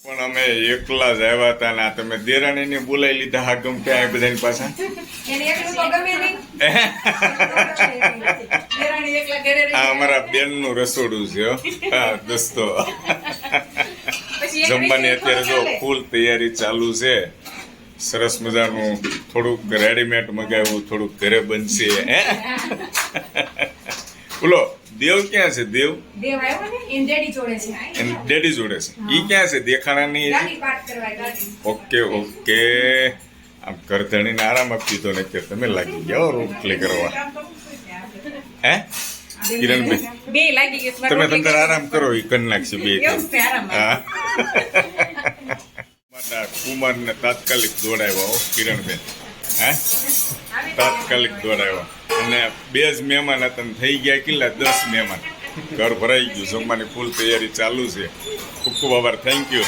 પણ અમે એકલા જ આવ્યા હતા ને આ તમે દેરાણીને બોલાવી લીધા હા ગમ ક્યાં બધાની પાછા આ અમારા બેનનું રસોડું છે હો. હા દોસ્તો જમવાની અત્યારે જો ફૂલ તૈયારી ચાલુ છે. સરસ મજાનું થોડુંક રેડીમેડ મગાવ્યું, થોડુંક ઘરે બનશે. બોલો દેવ ક્યાં છે? દેવ ડેડી જોડે છે. ઈ ક્યાં છે? દેખાણા નહીં. Okay okay. આમ કરધણીને આરામ આપી દીધો ને કે તમે લાગી ગયા રોટલી કરવા. હે કિરણભાઈ તમે અંદર આરામ કરો, ઈ કરી નાખશે બે. હા કુમાર ને તાત્કાલિક દોડાવ્યા હો કિરણબેન. હે તાત્કાલિક દોડાવ્યા અને 2 જ મહેમાન હતા થઈ ગયા કેટલા 10 મહેમાન. ઘર ભરાઈ ગયું. જમવાની ફૂલ તૈયારી ચાલુ છે. ખૂબ ખૂબ આભાર. Thank you.